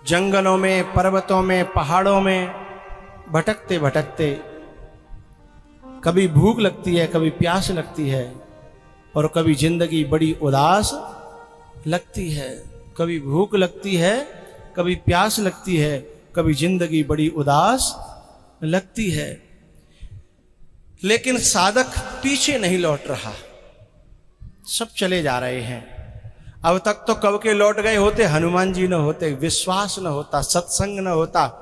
जंगलों में, पर्वतों में, पहाड़ों में भटकते भटकते कभी भूख लगती है, कभी प्यास लगती है, और कभी जिंदगी बड़ी उदास लगती है। कभी भूख लगती है, कभी प्यास लगती है, कभी जिंदगी बड़ी उदास लगती है। लेकिन साधक पीछे नहीं लौट रहा, सब चले जा रहे हैं। अब तक तो कब के लौट गए होते, हनुमान जी न होते, विश्वास न होता, सत्संग न होता।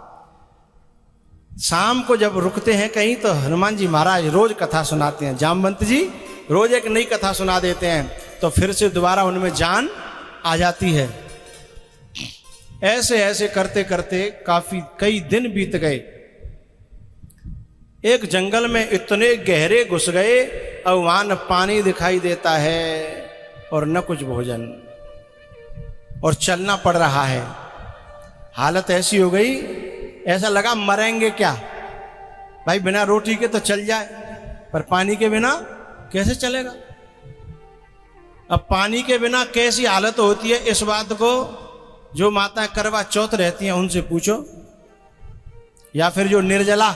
शाम को जब रुकते हैं कहीं तो हनुमान जी महाराज रोज कथा सुनाते हैं, जामवंत जी रोज एक नई कथा सुना देते हैं, तो फिर से दोबारा उनमें जान आ जाती है। ऐसे ऐसे करते करते कई दिन बीत गए। एक जंगल में इतने गहरे घुस गए, अब वहां न पानी दिखाई देता है और न कुछ भोजन, और चलना पड़ रहा है। हालत ऐसी हो गई, ऐसा लगा मरेंगे क्या। भाई बिना रोटी के तो चल जाए, पर पानी के बिना कैसे चलेगा। अब पानी के बिना कैसी हालत होती है, इस बात को जो माता करवा चौथ रहती हैं उनसे पूछो, या फिर जो निर्जला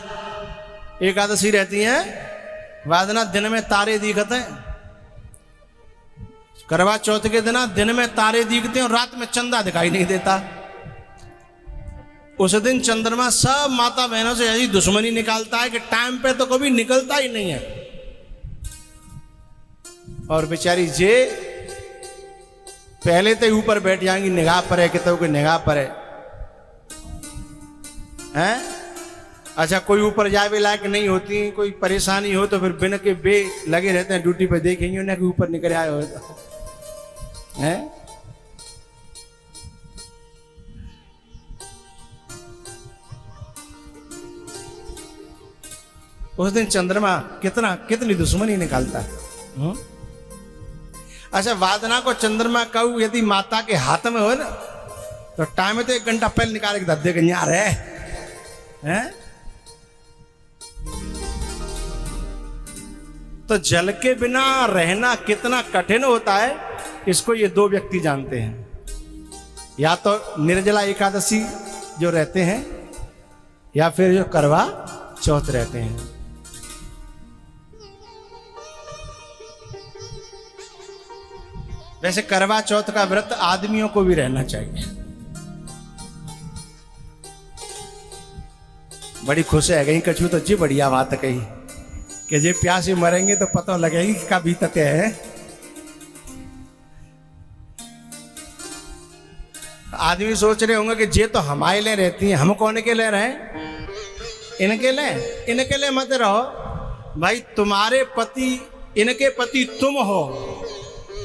एकादशी रहती हैं, वादना दिन में तारे दिखते हैं। करवा चौथ के दिन में तारे दिखते हैं और रात में चंदा दिखाई नहीं देता। उस दिन चंद्रमा सब माता बहनों से ऐसी दुश्मनी निकालता है कि टाइम पे तो कभी निकलता ही नहीं है। और बेचारी जे पहले तो ऊपर बैठ जाएंगी, निगाह पर है, कितों की निगाह पर है। अच्छा, कोई ऊपर जावे लायक नहीं होती, कोई परेशानी हो तो फिर बिन के बे लगे रहते हैं ड्यूटी पे, देखेंगे उन्हें कि ऊपर निकल आए हो है। उस दिन चंद्रमा कितनी दुश्मनी निकालता है। अच्छा, वादना को चंद्रमा कहूं यदि माता के हाथ में हो ना, तो टाइम तो 1 घंटा पहले निकाले के धद्दे के यहाँ हैं। तो जल के बिना रहना कितना कठिन होता है, इसको ये 2 व्यक्ति जानते हैं। या तो निर्जला एकादशी जो रहते हैं, या फिर जो करवा चौथ रहते हैं। वैसे करवा चौथ का व्रत आदमियों को भी रहना चाहिए। बड़ी खुश है गई कछु तो जी बढ़िया बात कही कि जे प्यासे मरेंगे तो पता लगेगी कि का बीतते है। आदमी सोच रहे होंगे कि जे तो हमारे लिए रहती हैं, हम कौन के लिए रहे, इनके लिए मत रहो भाई। तुम्हारे पति, इनके पति तुम हो,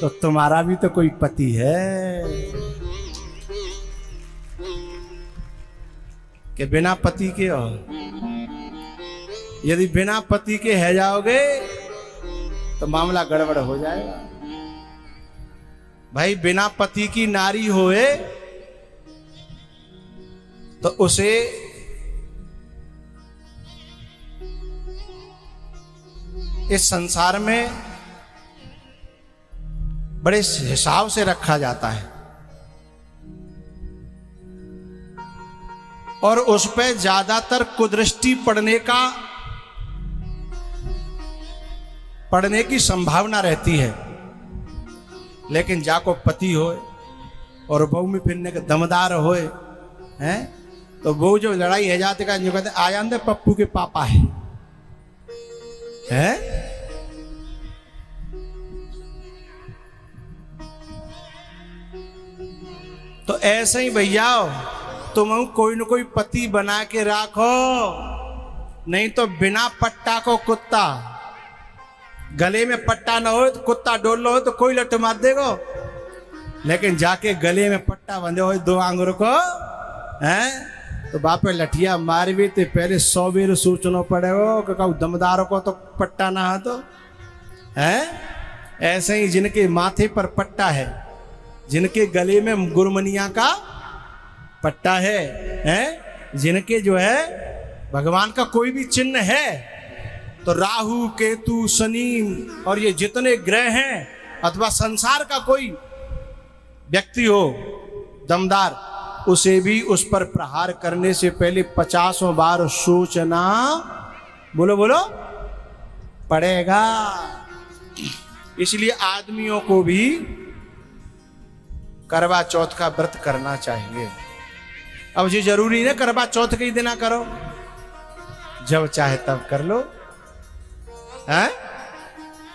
तो तुम्हारा भी तो कोई पति है कि बिना पति के हो। यदि बिना पति के है जाओगे तो मामला गड़बड़ हो जाएगा। भाई बिना पति की नारी होए तो उसे इस संसार में बड़े हिसाब से रखा जाता है, और उस पर ज्यादातर कुदृष्टि पड़ने की संभावना रहती है। लेकिन जाको पति होए और बहू में फिरने के दमदार होए हैं, तो वो जो लड़ाई है जाते का जो कहते आयांदे पप्पू के पापा है। तो ऐसे ही भैया तुम कोई न कोई पति बना के रखो, नहीं तो बिना पट्टा को कुत्ता, गले में पट्टा ना हो तो कुत्ता डोल लो तो कोई लट मार देगो। लेकिन जाके गले में पट्टा बंधे हो 2 आंगुर को हैं, तो बापे लठिया मार भी तो पहले 100 बेर सोचना पड़ेगा कि कहूँ दमदार को तो पट्टा ना हो तो है। ऐसे ही जिनके माथे पर पट्टा है, जिनके गले में गुरमनिया का पट्टा है, जिनके जो है भगवान का कोई भी चिन्ह है, तो राहु केतु शनि और ये जितने ग्रह हैं, अथवा संसार का कोई व्यक्ति हो दमदार, उसे भी उस पर प्रहार करने से पहले 50 बार सोचना, बोलो बोलो, पड़ेगा। इसलिए आदमियों को भी करवा चौथ का व्रत करना चाहिए। अब ये जरूरी नहीं करवा चौथ के ही दिना करो, जब चाहे तब कर लो। हैं?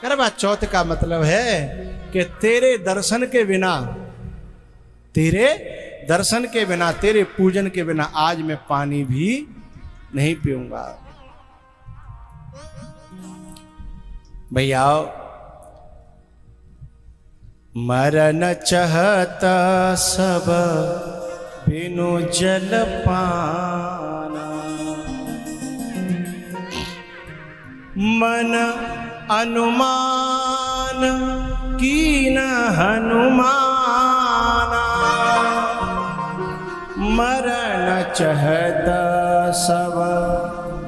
करवा चौथ का मतलब है कि तेरे दर्शन के बिना, तेरे दर्शन के बिना, तेरे पूजन के बिना आज मैं पानी भी नहीं पीऊंगा। भैया, मरन चाहता सब बिनु जल पाना, मन अनुमान कीन हनुमाना, मरन चाहता सब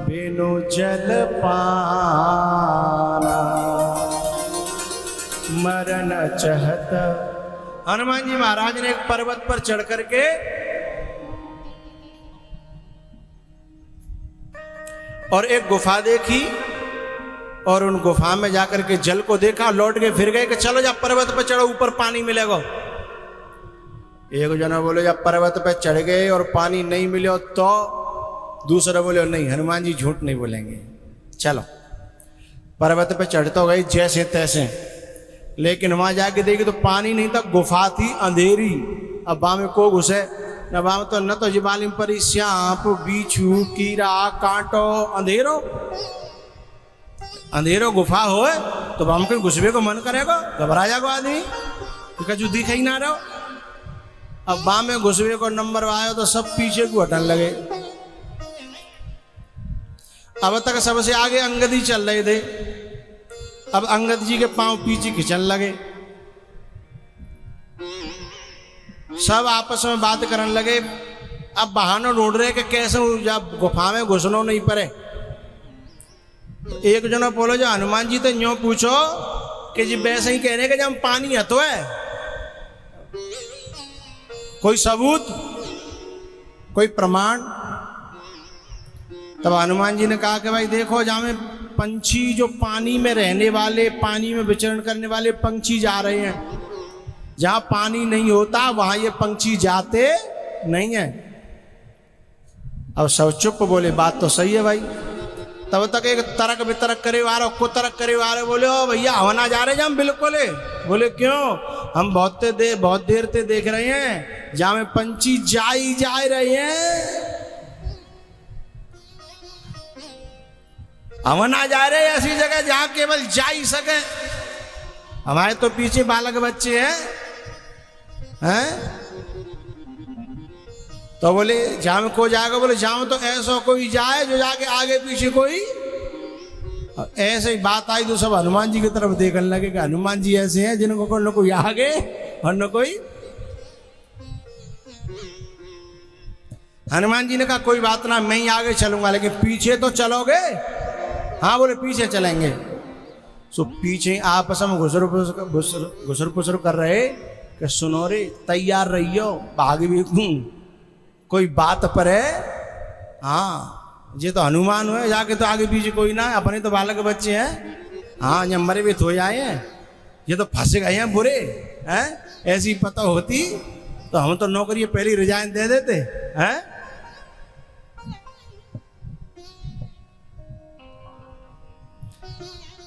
बिनु जल पाना, मरन चाहता। हनुमान जी महाराज ने एक पर्वत पर चढ़ करके और एक गुफा देखी, और उन गुफा में जाकर के जल को देखा, लौट के फिर गए कि चलो जब पर्वत पर चढ़ो ऊपर पानी मिलेगा। एक जना बोले जब पर्वत पर चढ़ गए और पानी नहीं मिले तो, दूसरा बोले नहीं, हनुमान जी झूठ नहीं बोलेंगे। चलो पर्वत पर चढ़ तो गई जैसे तैसे, लेकिन वहां जाके देखी तो पानी नहीं था, गुफा थी अंधेरी। अब वहां में को घुसे न, वहां तो न तो जिबालिम पर सांप बीछू कीड़ा कांटो, अंधेरो अंधेरो गुफा हो तो वहां कहीं घुसबे को मन करेगा, घबरा जाएगा आदमी, जो दिख ही ना रहो। अब वहां में घुसबे को नंबर आयो तो सब पीछे को हटने लगे। अब तक सबसे आगे अंगद ही चल रहे थे, अब अंगद जी के पांव पीछे खिंचने लगे, सब आपस में बात करने लगे। अब बहाना ढूंढ रहे कि कैसे जब गुफा में घुसनो नहीं पड़े। तो एक जना बोलो जो हनुमान जी तो यूं पूछो कि जी वैसे ही कहने के जब पानी है तो है, कोई सबूत, कोई प्रमाण। तब हनुमान जी ने कहा कि भाई देखो, जहां में पंछी जो पानी में रहने वाले, पानी में विचरण करने वाले पंछी जा रहे हैं, जहां पानी नहीं होता वहां ये पंछी जाते नहीं है। अब सब चुप, बोले बात तो सही है भाई। तब तक एक तरक वितरक करे वाले, को तरक करे वाले बोले ओ भैया हवना जा रहे हम बिल्कुल। बोले क्यों? हम बहुत देर से देख रहे हैं जहां में पंछी जा रहे हैं, हवना जा रहे हैं ऐसी जगह जहां केवल जा ही सके। हमारे तो पीछे बालक बच्चे हैं। तो बोले जहां में को जाएगा, बोले जहां तो ऐसा कोई जाए जो जाके आगे पीछे कोई। ऐसे ही बात आई तो सब हनुमान जी की तरफ देखने लगे कि हनुमान जी ऐसे हैं जिनको न कोई आगे और न कोई। हनुमान जी ने कहा कोई बात ना, मैं ही आगे चलूंगा, लेकिन पीछे तो चलोगे? हाँ बोले पीछे चलेंगे। सो पीछे आपस में घुसर पुसर कर रहे कि सुनो रे तैयार रहियो, भाग भी कोई बात पर है। हाँ ये तो हनुमान हुए, जाके तो आगे पीछे कोई ना है, अपने तो बालक बच्चे हैं। हाँ ये मरे भी हो जाए हैं, ये तो फंस गए हैं बुरे हैं। ऐसी पता होती तो हम तो नौकरी पहले रिजाइन दे देते हैं।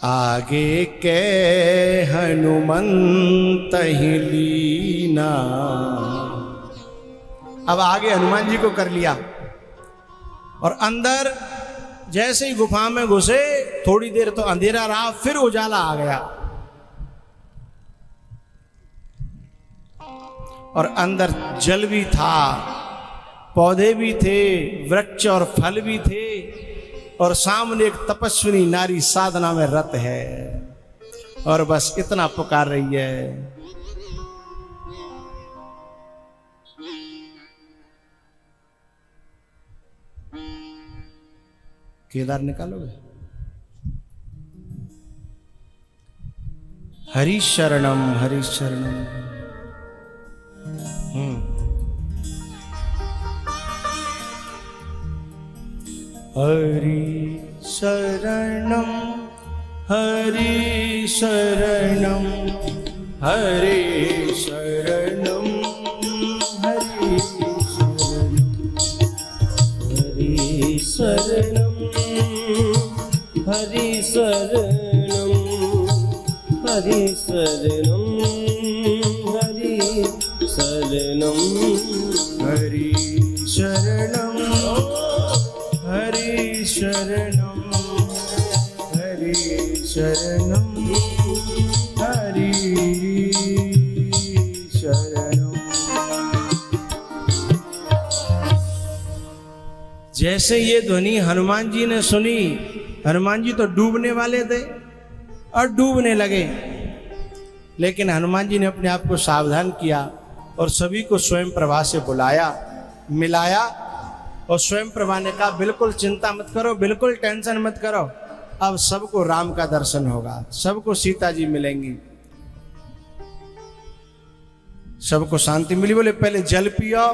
आगे के हनुमंत ही लीना। अब आगे हनुमान जी को कर लिया और अंदर जैसे ही गुफा में घुसे, थोड़ी देर तो अंधेरा रहा, फिर उजाला आ गया और अंदर जल भी था, पौधे भी थे, वृक्ष और फल भी थे, और सामने एक तपस्विनी नारी साधना में रत है और बस इतना पुकार रही है। केदार निकालोगे? हरि शरणम हरि शरणम। हरि शरणम हरि शरणम हरि शरणम हरि शरणम हरि शरणम हरि शरणम हरि शरणम हरि शरणम हरि शरणम हरि शरणम हरि शरणम। जैसे ये ध्वनि हनुमान जी ने सुनी, हनुमान जी तो डूबने वाले थे और डूबने लगे, लेकिन हनुमान जी ने अपने आप को सावधान किया और सभी को स्वयं प्रभा से बुलाया, मिलाया और स्वयं प्रभा ने कहा बिल्कुल चिंता मत करो, बिल्कुल टेंशन मत करो, अब सबको राम का दर्शन होगा, सबको सीता जी मिलेंगी, सबको शांति मिली। बोले पहले जल पियो,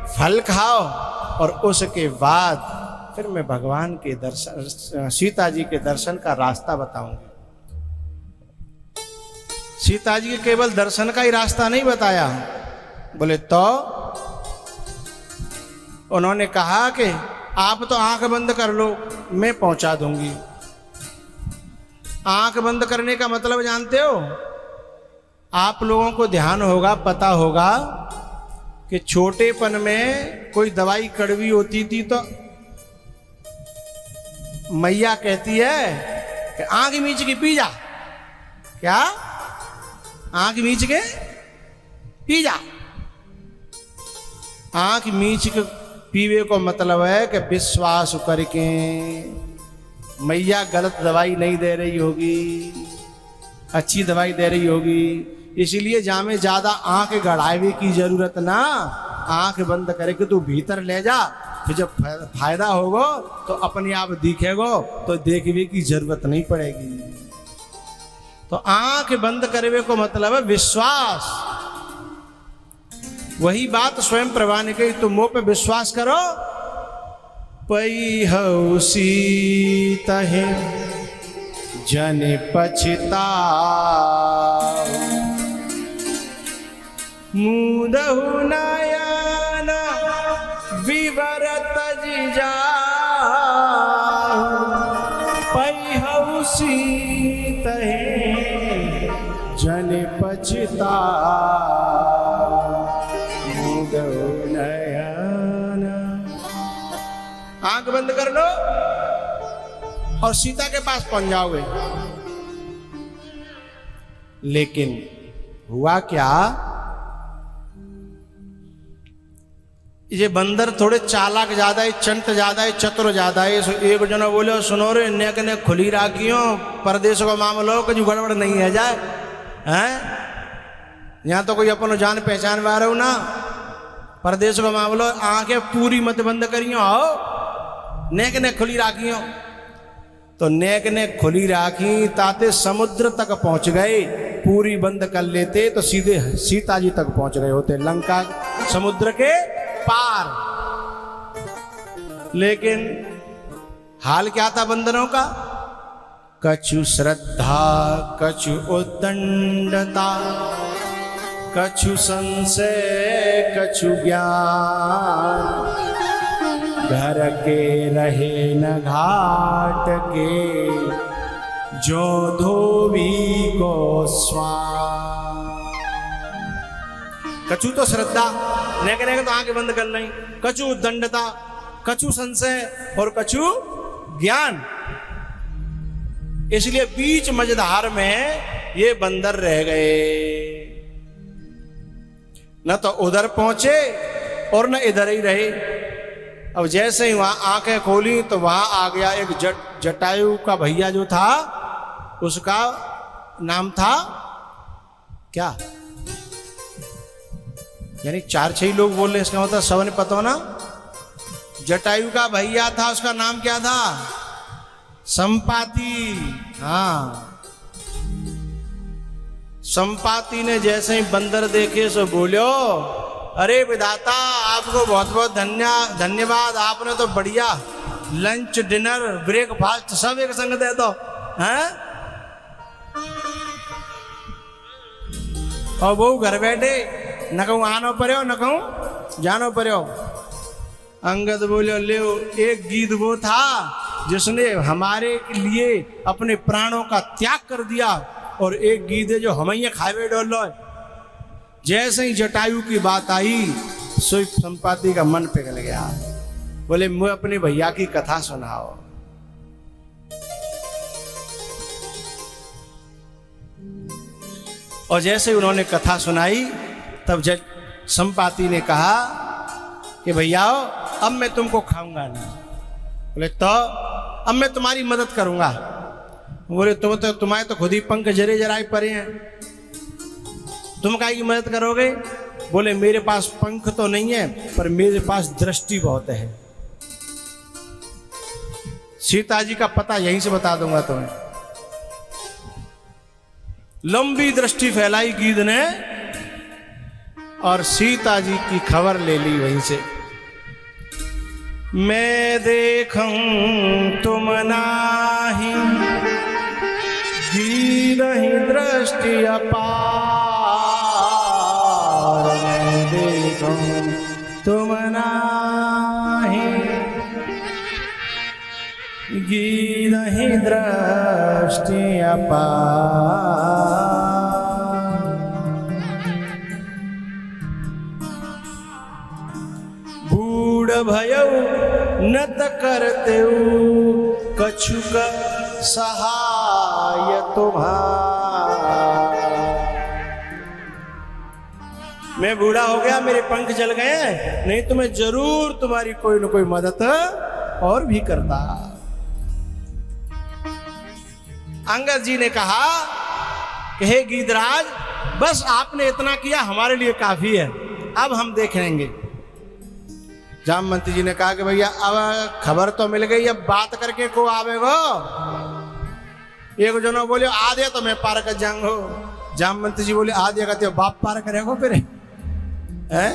फल खाओ और उसके बाद फिर मैं भगवान के दर्शन, सीता जी के दर्शन का रास्ता बताऊंगी। सीता जी के केवल दर्शन का ही रास्ता नहीं बताया। बोले तो उन्होंने कहा कि आप तो आंख बंद कर लो, मैं पहुंचा दूंगी। आंख बंद करने का मतलब जानते हो? आप लोगों को ध्यान होगा, पता होगा कि छोटेपन में कोई दवाई कड़वी होती थी तो मैया कहती है कि आंख मीच के पी जा। क्या? आंख मीच के पी जा। आंख मीच के पीवे को मतलब है कि विश्वास करके मैया गलत दवाई नहीं दे रही होगी, अच्छी दवाई दे रही होगी। इसलिए जामे ज्यादा आंख गड़ावे की जरूरत ना, आंख बंद करके तू भीतर ले जा, फिर जब फायदा होगा तो अपने आप दिखेगो, तो देखने की जरूरत नहीं पड़ेगी। तो आंख बंद करवे को मतलब है विश्वास। वही बात स्वयं प्रभा ने कही, तुम मुंह पे विश्वास करो। पई हऊ सीता है जन पछता, मुदहु नयन विवरत जिजा, पई हऊ सीता है जन पछता, मुदहु नयन। आंख बंद कर लो और सीता के पास पहुंच जाओगे। लेकिन हुआ क्या, ये बंदर थोड़े चालाक ज्यादा है, चंट ज्यादा है, चतुर ज्यादा है। एक जना बोले सुनो रे नेक ने खुली राखियो, परदेश का मामला हो, कुछ गड़बड़ नहीं है जाए हैं, यहाँ तो कोई अपन जान पहचान में आ रहा हो ना, परदेश का मामला, आंखें पूरी मत बंद करियो, आओ नेक ने खुली राखियो। तो नेक ने खुली राखी, ताते समुद्र तक पहुंच गए। पूरी बंद कर लेते तो सीधे सीता जी तक पहुंच गए होते, लंका समुद्र के पार। लेकिन हाल क्या था बंदरों का? कछु श्रद्धा कछु उद्दंडता, कछु संशय कछु ज्ञान, घर के रहे न घाट के, जो धोबी को स्वान। कछु तो श्रद्धा, नेक तो आंखें बंद कर लें, कछु दंडता, कछु संशय और कछु ज्ञान। इसलिए बीच मझधार में ये बंदर रह गए, न तो उधर पहुंचे और न इधर ही रहे। अब जैसे ही वहां आंखें खोली तो वहां आ गया एक जटायु का भैया जो था, उसका नाम था क्या, यानी 4-6 लोग बोल रहे, इसका मतलब सबने पता हो ना। जटायु का भैया था, उसका नाम क्या था? संपाति। हाँ, संपाति ने जैसे ही बंदर देखे सो बोलो, अरे विधाता आपको बहुत बहुत धन्यवाद, आपने तो बढ़िया लंच डिनर ब्रेकफास्ट सब एक संग दे दो हैं। और वो घर बैठे न कहूँ आनो पड़ो न कहूँ जानो पड़ो। अंगद बोले ले एक गीत वो था जिसने हमारे लिए अपने प्राणों का त्याग कर दिया, और एक गीत है जो हमें खावे डोल लो। जैसे ही जटायु की बात आई सोई संपाति का मन पिघल गया। बोले मुझे अपने भैया की कथा सुनाओ। और जैसे ही उन्होंने कथा सुनाई तब संपाति ने कहा कि भैया अब मैं तुमको खाऊंगा नहीं। बोले तो अब मैं तुम्हारी मदद करूंगा। बोले तुम्हारे तो खुद ही पंख जरे जराए पड़े हैं, तुम काहे की मदद करोगे। बोले मेरे पास पंख तो नहीं है पर मेरे पास दृष्टि बहुत है। सीता जी का पता यहीं से बता दूंगा तुम्हें। लंबी दृष्टि फैलाई गीध ने और सीता जी की खबर ले ली वहीं से। मैं देखूं तुम नाही गीधहि दृष्टि अपार। मैं देखूं तुम नाही गीधहि दृष्टि अपार। बूढ़ भयउ नत करते कछुक सहाय तुम्हारा। मैं बूढ़ा हो गया, मेरे पंख जल गए, नहीं तो मैं जरूर तुम्हारी कोई न कोई मदद और भी करता। अंगद जी ने कहा कि हे गीधराज बस आपने इतना किया हमारे लिए काफी है, अब हम देख लेंगे। जामवंती जी ने कहा कि भैया अब खबर तो मिल गई, अब बात करके को आवेगो। एक जनो बोले आधे तो मैं पार कर जाऊंगो। जामवंती जी बोले आधे कहते बाप पार करेगो फिर है।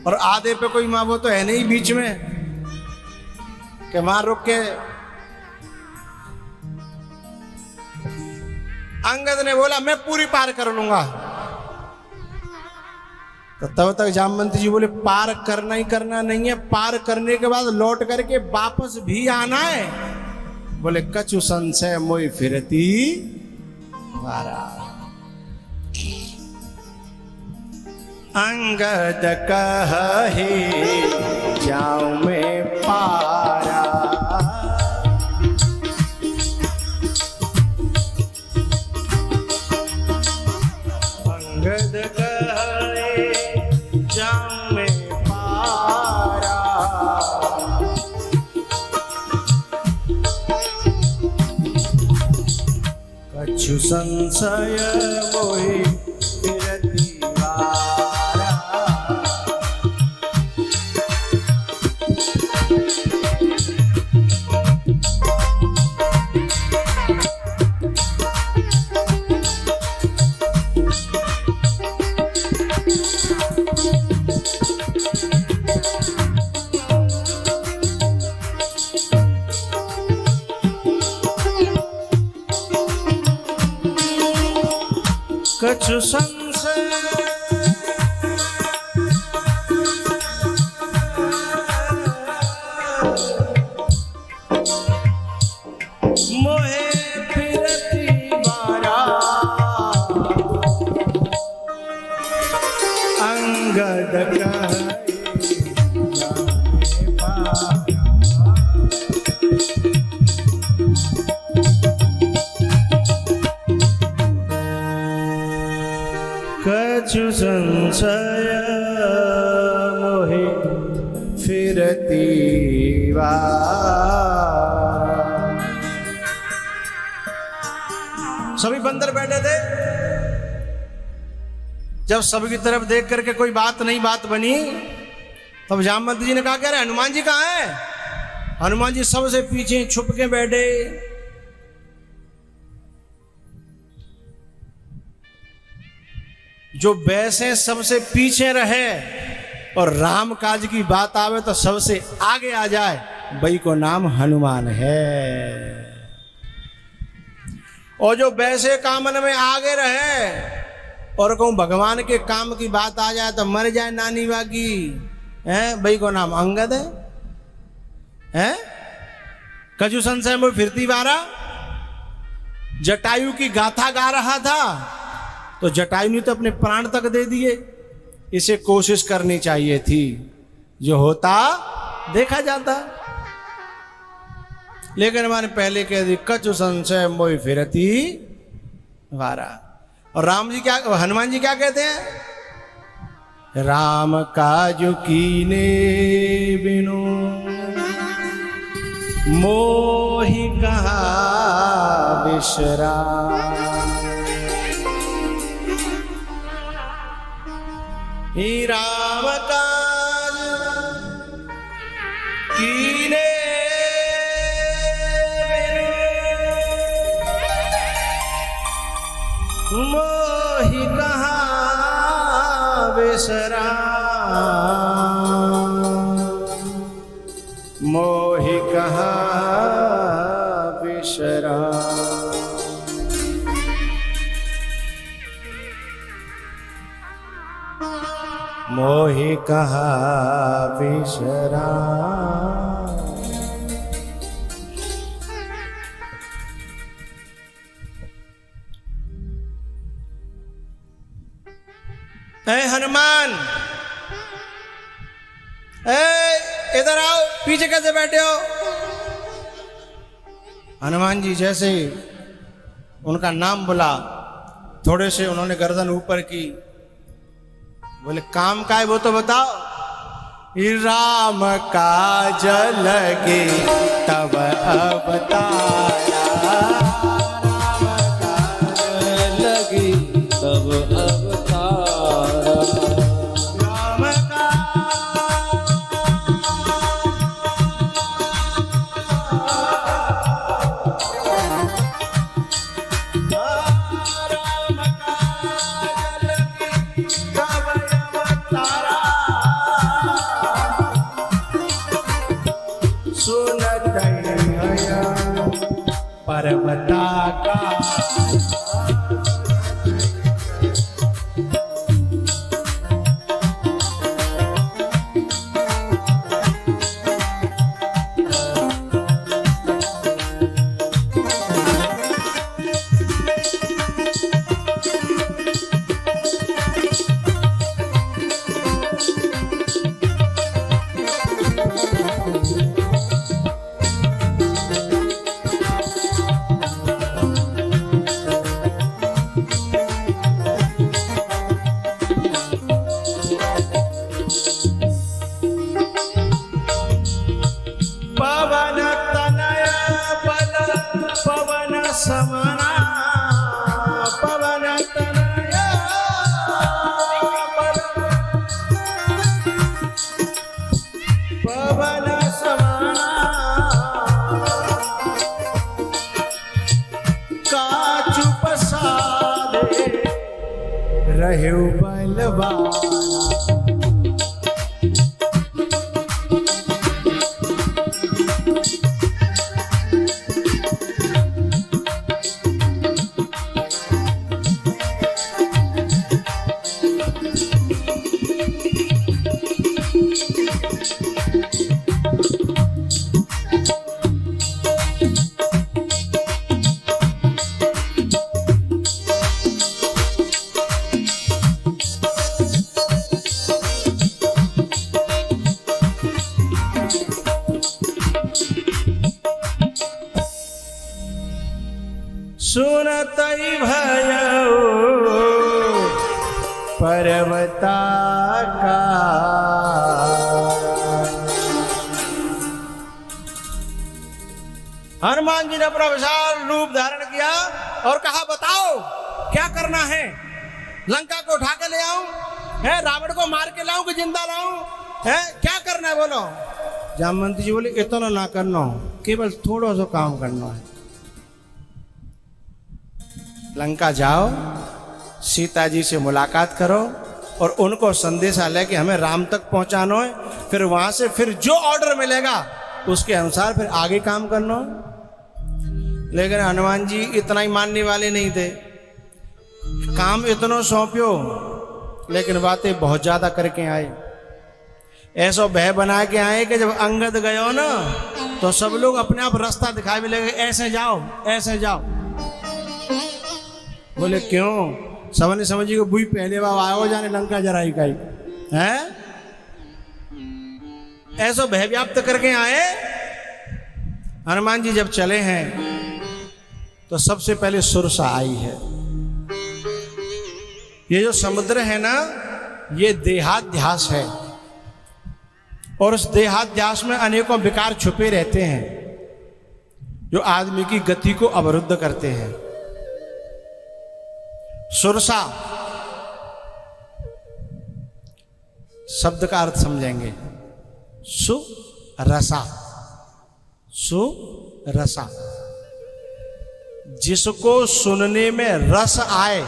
और आधे पे कोई माँ वो तो है नहीं बीच में कि वहां रुक के। अंगद ने बोला मैं पूरी पार कर लूंगा। तो तब तक जामवंती जी बोले पार करना ही करना नहीं है, पार करने के बाद लौट करके वापस भी आना है। बोले कछु संशय मोई फिरती वारा। अंगद कहे जाऊं मैं पारा। अंगद कहे जाऊं मैं पारा। कछु संशय मोहि फिरति वारा। कछु संशय मोहे फिरति वारा। अंगद कहे जाऊं पारा। कछु संशय मोहि फिरति वारा। सभी बंदर बैठे थे। जब सबकी तरफ देख करके कोई बात नहीं बात बनी, तब जामवंती जी ने कहा अरे हनुमान जी कहाँ है। हनुमान जी सबसे पीछे छुप के बैठे। जो वैसे सबसे पीछे रहे और राम काज की बात आवे तो सबसे आगे आ जाए, भाई को नाम हनुमान है। और जो वैसे कामन में आगे रहे और कहूँ भगवान के काम की बात आ जाए तो मर जाए नानी बाकी है, भाई को नाम अंगद है? कजू संशय में फिरती वारा जटायु की गाथा गा रहा था तो जटायु ने तो अपने प्राण तक दे दिए। इसे कोशिश करनी चाहिए थी, जो होता देखा जाता। लेकिन मैंने पहले कह दी कछु संशय मोहि फिरती वारा। और राम जी क्या, हनुमान जी क्या कहते हैं? राम काजु कीने बिनु मोहि कहा बिसरा। ही राम काज कीने मोहि कहा बिसरा। मोहि कहा बिसरा। मोहि कहा बिसरा। हनुमान, इधर आओ, पीछे कैसे बैठे हो? हनुमान जी जैसे ही उनका नाम बोला, थोड़े से उन्होंने गर्दन ऊपर की, बोले काम का है वो तो बताओ। राम काज लगे तब अवतारा। राम काज लगे तब अवतारा। राम का पर्वता का समना पवन तनया पवन समना काचु पसारे रहे बलवाना। सुनतई भयो पर्वता का। हनुमान जी ने अपना विशाल रूप धारण किया और कहा बताओ क्या करना है? लंका को उठा के ले आऊं है, रावण को मार के लाऊं कि जिंदा लाऊं है, क्या करना है बोलो? जामवंती जी बोले इतना ना करना, केवल थोड़ा सा काम करना है। लंका जाओ, सीता जी से मुलाकात करो और उनको संदेशा ले कि हमें राम तक पहुंचाना है। फिर वहां से फिर जो ऑर्डर मिलेगा उसके अनुसार फिर आगे काम करना। लेकिन हनुमान जी इतना ही मानने वाले नहीं थे, काम इतना सौंप्यो लेकिन बातें बहुत ज्यादा करके आए। ऐसा भय बना के आए कि जब अंगद गयो ना तो सब लोग अपने आप रास्ता दिखाए भी लगे, ऐसे जाओ ऐसे जाओ। बोले क्यों? सबने समझी को बुई पहले बार आयो जाने लंका जराई का ही है। ऐसा भय व्याप्त करके आए। हनुमान जी जब चले हैं तो सबसे पहले सुरसा आई है। ये जो समुद्र है ना, ये देहाध्यास है और उस देहाध्यास में अनेकों विकार छुपे रहते हैं जो आदमी की गति को अवरुद्ध करते हैं। सुरसा शब्द का अर्थ समझेंगे। सुरसा, सुरसा, जिसको सुनने में रस आए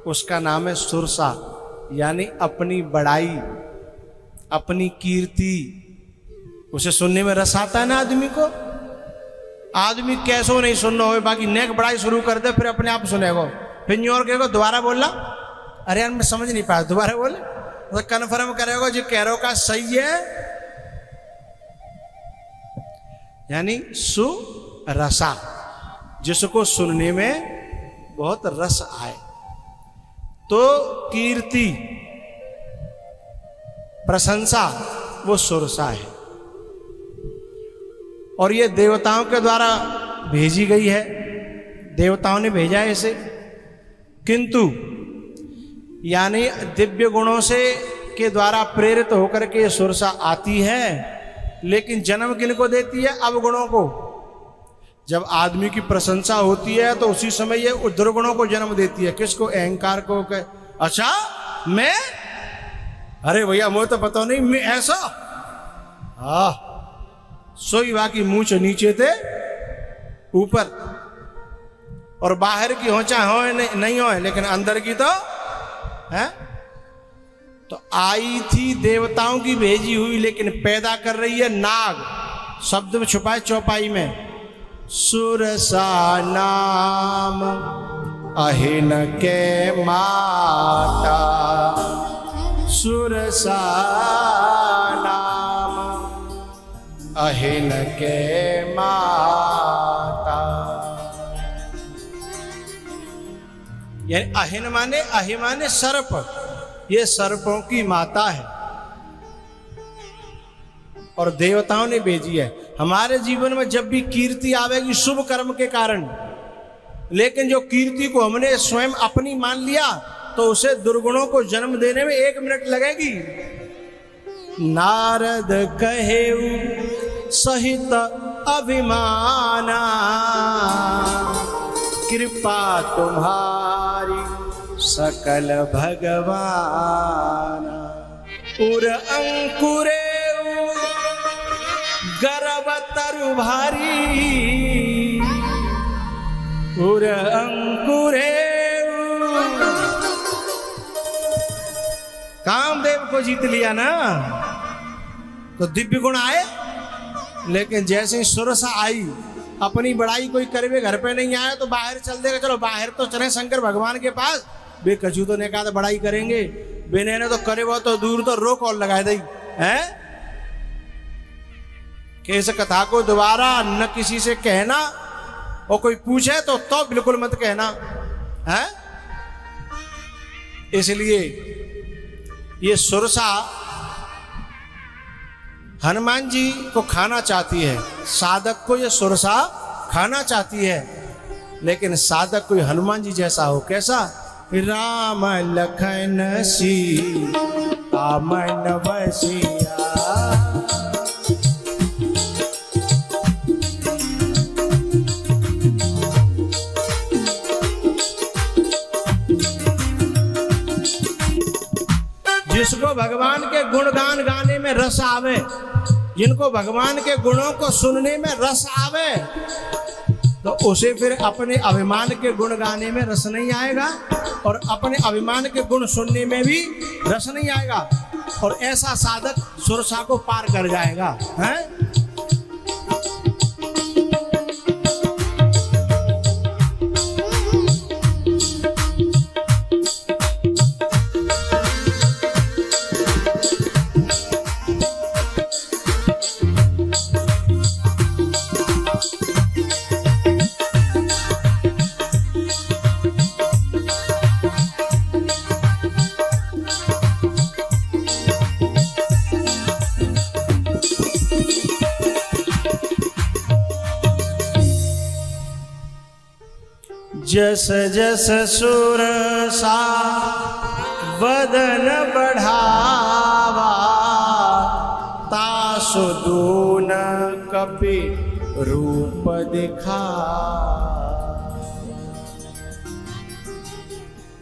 उसका नाम है सुरसा, यानी अपनी बड़ाई, अपनी कीर्ति, उसे सुनने में रस आता है ना आदमी को। आदमी कैसो नहीं सुनना हो, बाकी नेक बड़ाई शुरू कर दे फिर अपने आप सुनेगो, फिर न्यू और कहेगा दोबारा बोलना, अरे यार मैं समझ नहीं पाया, दोबारा बोले तो कन्फर्म करेगा जो कह रहे का सही है। यानी सुरसा, जिसको सुनने में बहुत रस आए। तो कीर्ति, प्रशंसा वो सुरसा है और ये देवताओं के द्वारा भेजी गई है, देवताओं ने भेजा है इसे। किंतु यानी दिव्य गुणों से के द्वारा प्रेरित होकर के सुरसा आती है, लेकिन जन्म किनको देती है? अवगुणों को। जब आदमी की प्रशंसा होती है तो उसी समय ये दुर्गुणों को जन्म देती है। किसको? अहंकार को। अच्छा मैं, अरे भैया मुझे तो पता नहीं, मैं ऐसा, सोई बाकी मुंह नीचे थे ऊपर, और बाहर की होचा हो नहीं हो लेकिन अंदर की तो है। तो आई थी देवताओं की भेजी हुई, लेकिन पैदा कर रही है नाग। शब्द में छुपाए चौपाई में, सुरसा नाम अहिन के माता, सुरसा नाम अहिन के माता। यानी अहिन माने, अहि माने सर्प, ये सर्पों की माता है और देवताओं ने भेजी है। हमारे जीवन में जब भी कीर्ति आवेगी शुभ कर्म के कारण, लेकिन जो कीर्ति को हमने स्वयं अपनी मान लिया तो उसे दुर्गुणों को जन्म देने में 1 मिनट लगेगी। नारद कहेउ सहित अभिमाना, कृपा तुम्हारी सकल भगवान। उर अंकुरे गर्भ तरु भारी, उर अंकुरे। कामदेव को जीत लिया ना तो दिव्य गुण आए, लेकिन जैसे ही सुरसा आई, अपनी बड़ाई कोई करे घर पे नहीं आया तो बाहर चल देगा। चलो बाहर तो चले शंकर भगवान के पास, बे कछु तो ने कहा तो बड़ाई करेंगे, बेने ने तो करे वो तो दूर तो रोक और लगा दी है। कि इस कथा को दोबारा न किसी से कहना, और कोई पूछे तो बिल्कुल मत कहना है। इसलिए ये सुरसा हनुमान जी को खाना चाहती है, साधक को ये सुरसा खाना चाहती है, लेकिन साधक कोई हनुमान जी जैसा हो। कैसा? राम लखन सीता मन बसिया, जिसको भगवान के गुणगान गाने में रस आवे, जिनको भगवान के गुणों को सुनने में रस आवे, तो उसे फिर अपने अभिमान के गुण गाने में रस नहीं आएगा और अपने अभिमान के गुण सुनने में भी रस नहीं आएगा। और ऐसा साधक सुरसा को पार कर जाएगा, हैं? जस जस सुर सा वदन बढ़ावा तासु दून कपि रूप दिखा।